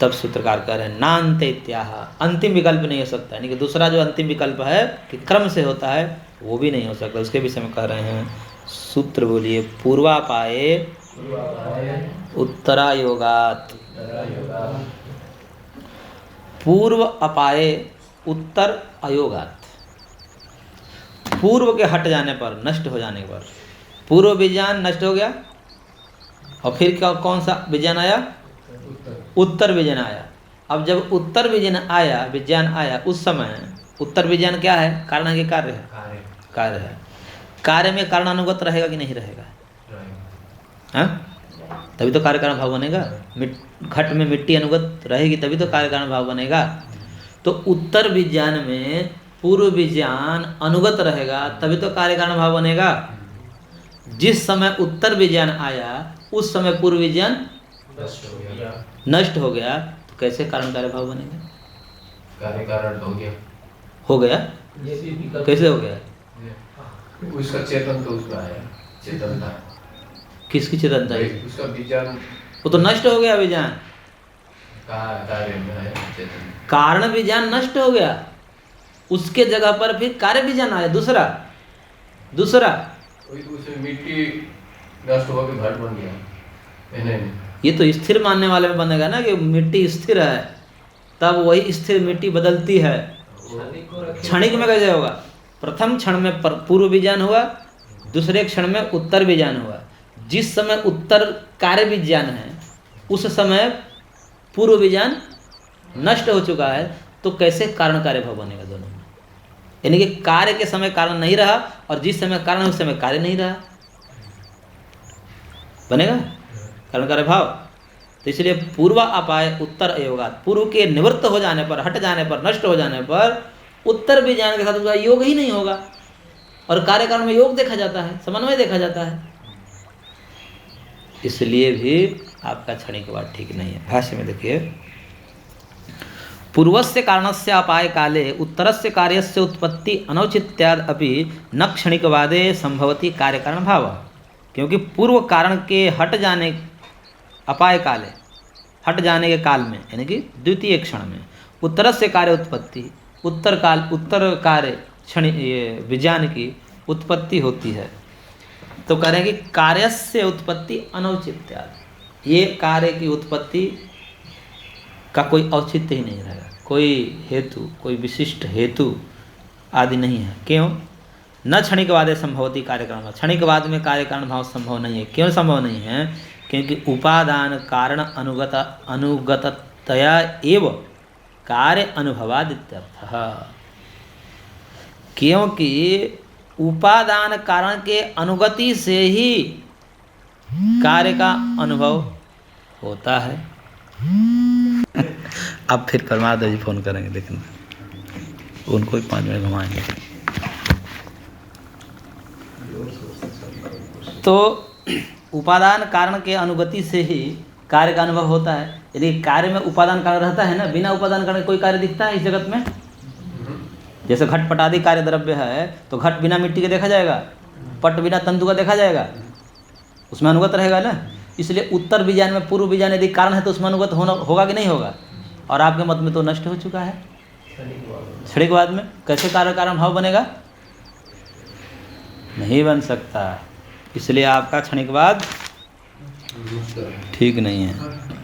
तब सूत्रकार कह रहे हैं नान्ते इत्याह, अंतिम विकल्प नहीं हो सकता, यानी कि दूसरा जो अंतिम विकल्प है कि क्रम से होता है वो भी नहीं हो सकता। उसके विषय में कह रहे हैं सूत्र बोलिए, पूर्वापाये उत्तरायोगात, पूर्व अपाये उत्तर अयोगात। पूर्व के हट जाने पर, नष्ट हो जाने पर, पूर्व विज्ञान नष्ट हो गया और फिर क्या, कौन सा विज्ञान आया? उत्तर विज्ञान आया। अब जब उत्तर विज्ञान आया उस समय उत्तर विज्ञान क्या है? कारण के कार्य है, कार्य है। कार्य में कारण अनुगत रहेगा कि नहीं रहेगा? हाँ, तभी तो कार्य कारण भाव बनेगा। घट में मिट्टी अनुगत रहेगी तभी तो कार्य कारण भाव बनेगा। तो उत्तर विज्ञान में पूर्व विज्ञान अनुगत रहेगा तभी तो कार्य कारण भाव बनेगा। जिस समय उत्तर विज्ञान आया उस समय पूर्व विज्ञान नष्ट हो गया, तो कैसे कारण कार्य भाव बनेगा? कार्य कारण हो गया। कैसे हो गया? उसका चेतन तो उसका आया, चेतन था। किसकी चेतनता है? उसका विज्ञान, वो तो नष्ट हो गया विज्ञान। कार्य में है चेतन। कारण विज्ञान नष्ट हो गया, उसके जगह पर फिर कार्य विज्ञान आया दूसरा। उसमें मिट्टी नष्ट होकर घट बन गया। ये तो स्थिर मानने वाले में बनेगा ना कि मिट्टी स्थिर है, तब वही स्थिर मिट्टी बदलती है। क्षणिक में कैसे होगा? प्रथम क्षण में पूर्व विज्ञान हुआ, दूसरे क्षण में उत्तर विज्ञान हुआ। जिस समय उत्तर कार्य विज्ञान है उस समय पूर्व विज्ञान नष्ट हो चुका है, तो कैसे कारण कार्य भाव बनेगा दोनों में? यानी कि कार्य के समय कारण नहीं रहा और जिस समय कारण उस समय कार्य नहीं रहा, बनेगा कारण कार्य भाव। तो इसलिए पूर्वा अपाय उत्तर अयोगात, पूर्व के निवृत्त हो जाने पर, हट जाने पर, नष्ट हो जाने पर उत्तर विज्ञान के साथ उसका योग ही नहीं होगा। और कार्य कारण में योग देखा जाता है, समन्वय देखा जाता है। इसलिए भी आपका क्षणिकवाद ठीक नहीं है। भाष्य में देखिए, पूर्वस्य कारणस्य अपाय काले उत्तरस्य कार्यस्य उत्पत्ति अनौचित्याद अपि न क्षणिकवादे संभवति कार्य कारण भाव। क्योंकि पूर्व कारण के हट जाने, अपाय काले, हट जाने के काल में, यानी कि द्वितीय क्षण में उत्तरस्य कार्य उत्पत्ति, उत्तर कार्य क्षण विज्ञान की उत्पत्ति होती है। तो कह रहे हैं कि कार्यस्य उत्पत्ति अनौचित्याद, ये कार्य की उत्पत्ति का कोई औचित्य ही नहीं रहेगा, कोई हेतु, कोई विशिष्ट हेतु आदि नहीं है। क्यों? न क्षणिकवादे संभवती कार्य कारण भाव, क्षणिकवाद में कार्य कारण भाव संभव नहीं है। क्यों संभव नहीं है? क्योंकि उपादान कारण अनुगततया एव कार्य अनुभवादित्यर्थः। क्योंकि उपादान कारण के अनुगति से ही कार्य का अनुभव होता है। अब फिर परमात्मा जी फोन करेंगे, देखना उनको ही 5 मिनट घुमाएंगे। तो उपादान कारण के अनुगति से ही कार्य का अनुभव होता है। यदि कार्य में उपादान कारण रहता है ना, बिना उपादान कारण कोई कार्य दिखता है इस जगत में? जैसे घटपटादि कार्य द्रव्य है तो घट बिना मिट्टी के देखा जाएगा, पट बिना तंतु का देखा जाएगा, उसमें अनुगत रहेगा ना। इसलिए उत्तर विज्ञान में पूर्व विज्ञान यदि कारण है तो उसमें अनुगत होगा कि नहीं होगा? और आपके मत में तो नष्ट हो चुका है। क्षणिकवाद में कैसे कार्य कारण भाव बनेगा? नहीं बन सकता। इसलिए आपका क्षणिकवाद ठीक नहीं है।